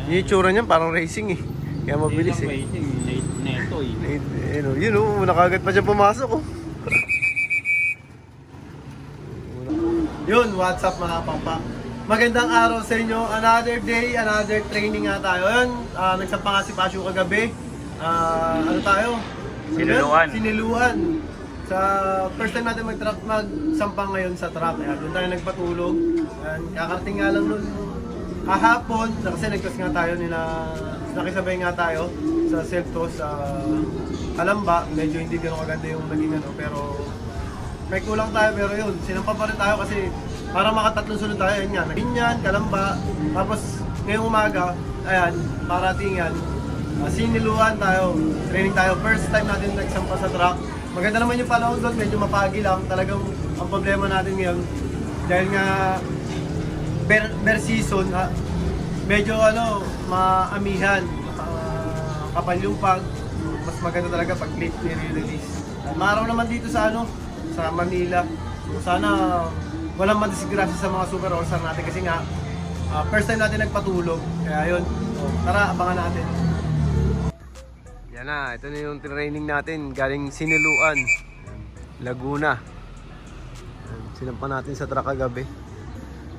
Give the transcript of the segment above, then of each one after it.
Yung itsura niyan parang racing eh. Kaya mabilis eh. Racing, neto eh. Yun oh, nakagad pa siya pumasok oh. Yun, what's up mga pampa? Magandang araw sa inyo. Another day, another training nga tayo. Yun, nagsampa nga si Pasyo kagabi. Ano tayo? Siniluan. Siniluan. Sa first time natin magsampa ngayon sa truck. Kaya doon tayo nagpatulog. Kakarating nga lang nun kahapon, kasi nagtas nga tayo nakisabay nga tayo sa Seltos sa Kalamba. Medyo hindi gano'ng kaganda yung naging ano, pero may kulang tayo, pero yun, sinampa pa rin tayo kasi para makatatlong sunod tayo. Yun nga, Binyan, Kalamba, tapos ngayong umaga, ayan, parating yan, siniluan tayo, training tayo. First time natin nagsampa sa truck. Maganda naman yung panahon doon, medyo mapagi lang. Talagang ang problema natin ngayon, dahil nga bear season, medyo maamihan, kapal yung pag, mas maganda talaga pag late nire-release. Maraw naman dito sa sa Manila. So sana walang madisgrasya sa mga super all-star natin kasi nga first time natin nagpatulog. Kaya yun, tara abangan natin. Yan na, ito na yung training natin galing Siniluan, Laguna. Sinampa natin sa truck kagabi.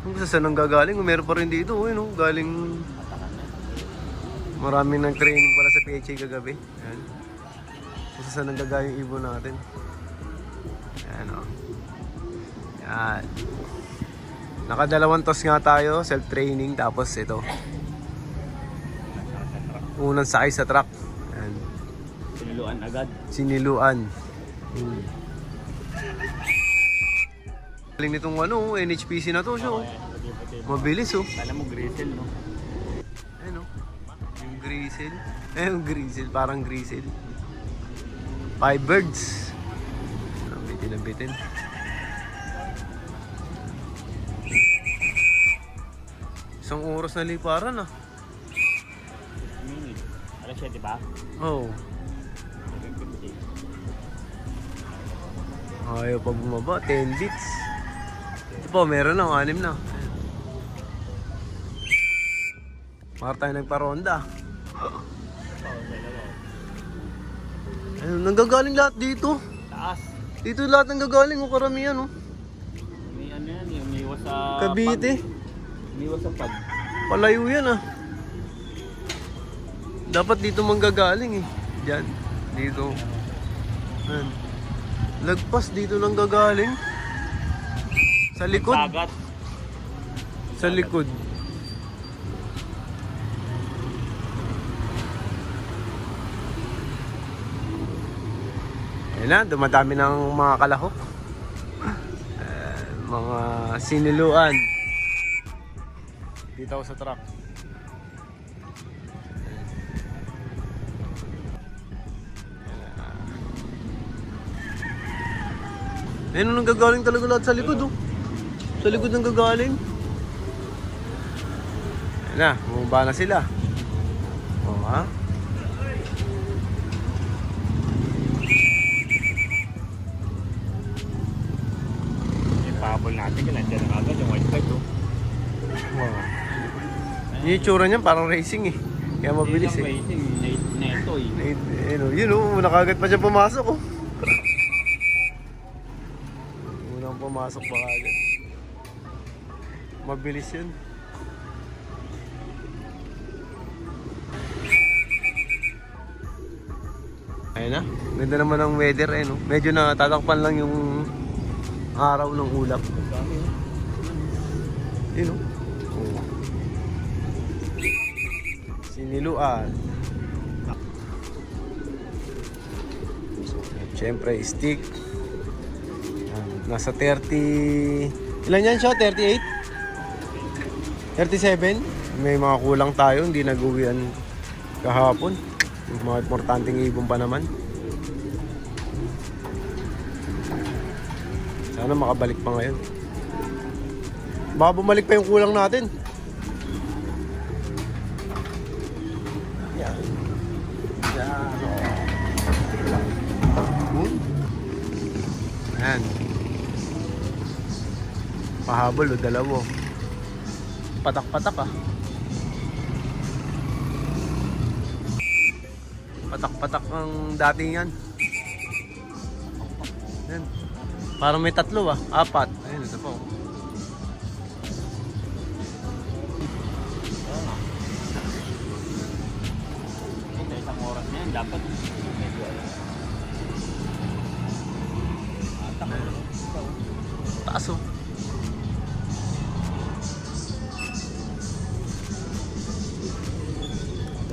Kung saan ang gagaling, meron pa rin dito, galing marami ng training pala sa PHA kagabi. Ayan. Kung saan ang gagaling ibon natin. Ayan o. Ayan. Nakadalawang toss nga tayo, self-training, tapos ito. Unang sakay sa truck. Ayan. Siniluan agad. Siniluan. Galing nitong NHPC na to, so. Mabilis oh. Alam mo, grizzle, no? Ayun oh. Yung grizzle. Yung grizzle, parang grizzle. 5 birds. Bitin. Isang oras na liparan ah. Minute. Alas 7 ba? Oo. Ayaw pa bumaba, 10 beats. Ito po, meron na, 6 na. Mara tayo nagparonda. Ayun, nanggagaling lahat dito. Taas. Dito lahat nanggagaling, karamihan oh. May ano yan, yung umiwas sa Cavite. Umiwas sa pag. Palayo yan ah. Dapat dito manggagaling eh. Diyan, dito. Ayan. Lagpas dito lang gagaling. Sa likod. Dagat. Sa likod. Ayan na, dumadami ng mga kalahok. Mga siniluan. Dito ako sa truck. Ayun nang gagaling talaga lahat sa likod oh. Sa likod nang gagaling. Ayun na, bumaba na sila. Oh ha? Yung pahabol natin, nandiyan na agad yung white flag, oh. Wow. Yung itsura niyan parang racing eh. Kaya mabilis eh. Racing, neto eh. Yun oh, nakagad pa siya pumasok oh. Unang pumasok pa agad. Mabilis yun. Ayun na, ganda naman ang weather eh no. Medyo natatakpan lang yung araw ng ulap. Yun oh. Siniluan. Siyempre, stick. Nasa 30... Ilan yan siya? 38? 37? May mga kulang tayo, hindi nag-uwian kahapon. Yung mga importanteng ibon pa naman. Sana makabalik pa ngayon. Baka bumalik pa yung kulang natin. Yan. Yan. Ayan. Pahabol o dalawo. Patak-patak ah. Patak-patak ang dating yan. Yan. Parang may 3 4. Ayun, ito po. Ito, isang oras na yan. Dapat medyo Taas oh.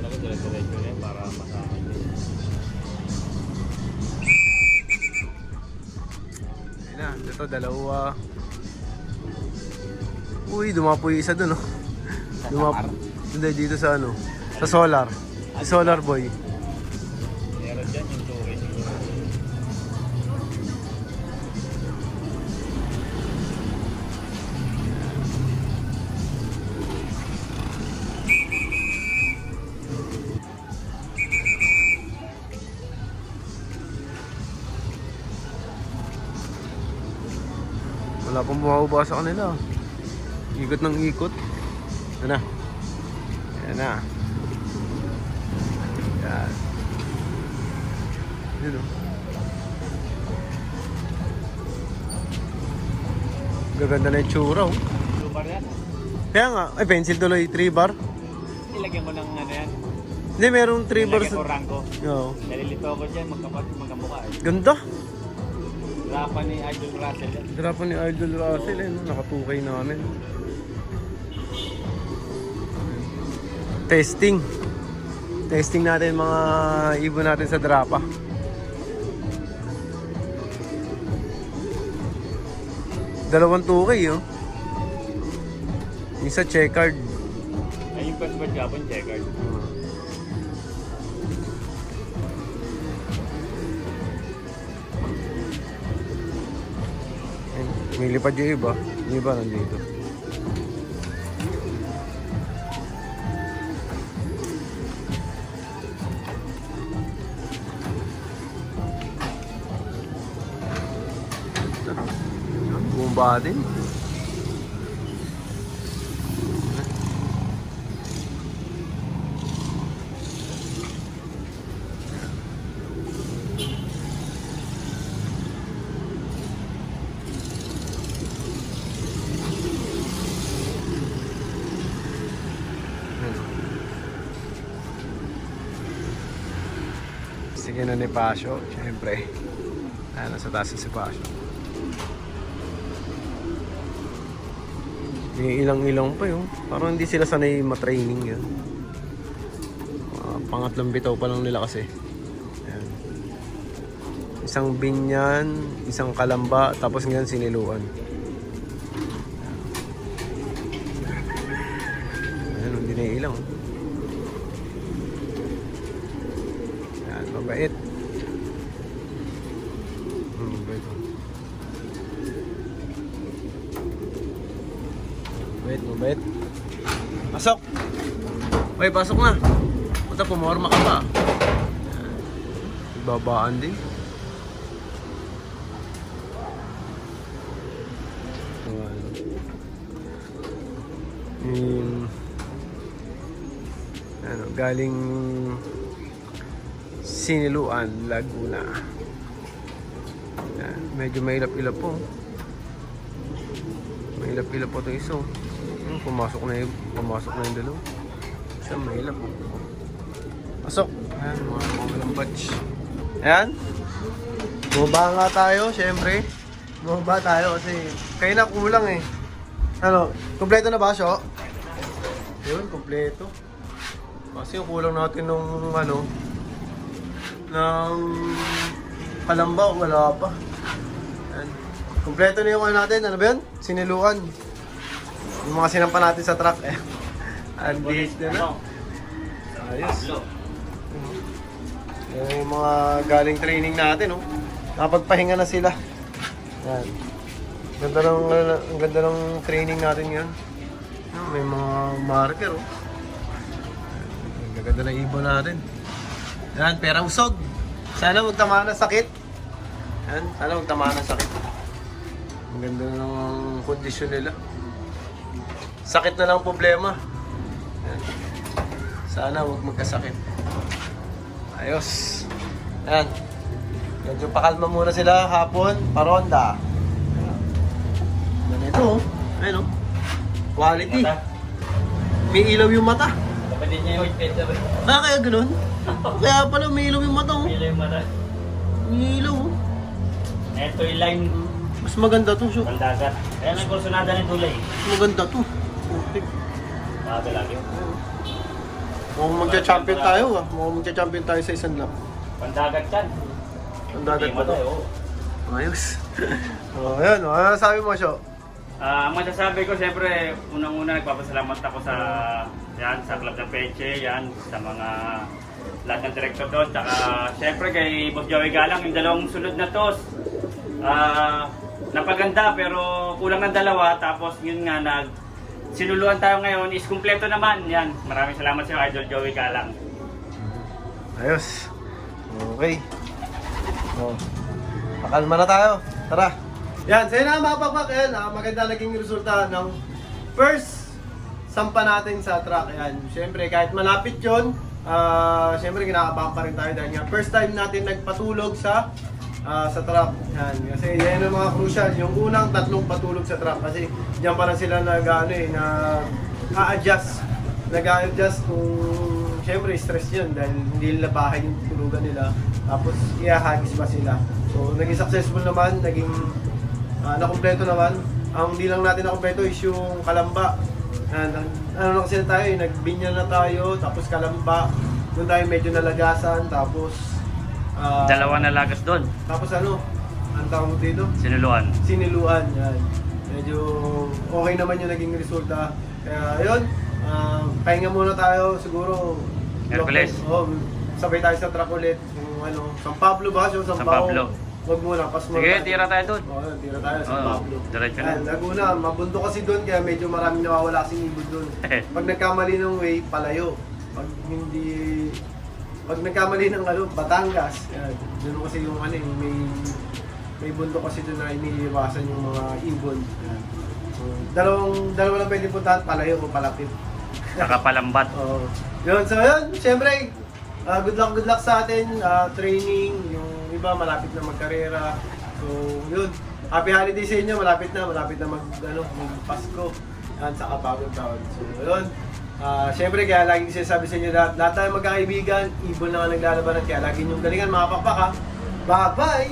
talaga dire-diretso na yan para masahan din. Ayun na, ito dalawa. Uy, dumapoy isa dun oh. Hindi, dito sa ano, sa solar. Si Solar Boy. Meron dyan yung tourist. Wala pang bumababa sa kanila. Ikot ng ikot. Yan na. Yan na. Yan. Yun o. Gaganda na yung tsura oh. Lubar yan. Kaya nga, ay pencil tuloy, 3 bar. Ilagyan mo ng ano yan. Hindi, merong 3 bar Ilagyan ko sa... rango. Oo. Nalilito ako dyan, magkamukha eh. Ganda. Rapan ni Idol Russell yan. Drapan ni Idol Russell eh, no? Nakatukay namin. Testing. Testing natin mga ibon natin sa drapa. Dalawang tukay oh. Isa checkered. Ay, yung first bird Japon, checkered. May lipad yung iba. Yung iba nandito. Bumba din. Sige na ni Pasio, syempre. Nasa taas si Pasio. May ilang-ilang pa yun. Parang hindi sila sanay matraining yun. Pangatlong bitaw pa lang nila kasi. Ayan. Isang binyan, isang kalamba, tapos ngayon siniluan. Ayan, hindi na ilang. Ayan, mabait. Mabait. Mabait. Pasok! Uy, pasok na! Punta, pumorma ka pa. Babaan din. Ano, galing Siniluan, Laguna. Yan, medyo mailap-ilap po. Mailap-ilap po ito iso. Pumasok na yung dalaw. Siya mailap po. Pasok. Ayan, mga batch. Ayan. Bumaba nga tayo, syempre. Bumaba tayo kasi kayo na kulang eh. Ano, kompleto na ba siya? Yun, kompleto. Kasi yung kulang natin nung ano, ng kalamba, wala pa. Ayan. Kompleto na yung ano natin, ano ba yun? Siniluan. Yung mga sinampa natin sa truck eh. Andit na na. Ayos. Yung mga galing training natin, oh. Nakapagpahinga na sila. Yan. Ang ganda ng training natin yan. May mga marker, oh. Ang ganda ng ibon natin. Yan, pera usog. Sana huwag tamaan ng sakit. Yan, sana huwag tamaan ng sakit. Ang ganda ng kondisyon nila. Sakit na lang problema. Yan. Sana huwag magkasakit. Ayos. Ayan. Medyo pakalma muna sila hapon, paronda. Ganito, ayun, quality. May ilaw yung mata. Kapatid niya yung peter. Kaya ganun? Kaya pala may ilaw yung mata, oh. Pila yung mata. May ilaw, oh. Ito yung line. Mas maganda to, Shok. Pandagat. Kaya nagkursunada ng tulay. Mas maganda to. Okay. Bago lagi. Mukhang magcha-champion tayo, ah. Mukhang magcha-champion tayo sa isang lap. Pandagat yan. Ang dagat Hindi pa to. matay, oo. Ayos. Oh, ayan, oh. Ano sabi mo, Shok? Ang masasabi ko, siyempre, unang-una nagpapasalamat ako sa Club ng Peche, yan, sa mga lahat ng director doon, tsaka siyempre kay Boss Joey Galang, yung dalawang sunod na tos, napaganda pero kulang ng dalawa, tapos yun nga, sinuluan tayo ngayon, is kumpleto naman, yan, maraming salamat sa Idol Joey Galang. Ayos. Okay. Oh. Pakalma na tayo. Tara. Yan, sa'yo na mga pakpak. Yan, maganda naging resulta ng first sampa natin sa track. Yan, syempre kahit malapit yun, syempre kinakabahan pa rin tayo dahil nga first time natin nagpatulog sa track. Yan, kasi yan ang mga crucial. Yung unang tatlong patulog sa track kasi diyan pa lang sila nag-a-adjust kung syempre stress yun dahil hindi nila bahay yung tulugan nila. Tapos ihahagis pa sila. So naging successful naman, naging nakumpleto naman. Ang hindi lang natin nakumpleto is yung Kalamba. Ano na kasi tayo, nagbinyal na tayo, tapos Kalamba. Doon tayo medyo nalagasan, tapos Dalawa na lagas doon, tapos ano, ang tawag mo dito? sinuluan. Siniluan, yan. Medyo okay naman yung naging resulta. Kaya yun, pahinga muna tayo siguro. Hercules. Sabay tayo sa track ulit. Yung ano, San Pablo ba? Yung San Pablo. Wag muna, pas muna. Sige, tira tayo doon. Oo, tira tayo sa Oo, Pablo. diretso na. Ayan, Laguna, mabundo kasi doon kaya medyo maraming nawawala kasing ibon doon. Pag nagkamali ng way, palayo. Pag nagkamali ng Batangas, yan. Doon kasi yung may bundok kasi doon na iniiwasan yung mga ibon. Yan. So, dalawa lang pwede puntahan, palayo o palapit. Saka palambat. Oo. Yun, so yun, syempre, good luck sa atin, training, yung iba malapit na magkarera. So, yun. Happy holiday sa inyo, malapit na mag-Pasko. Yan, saka bagong taon. So, yun. Syempre, kaya lagi sinasabi sa inyo lahat tayo magkakaibigan, ibon na nga naglalabanan, kaya lagi niyong galingan mga pakpak ha. Bye-bye!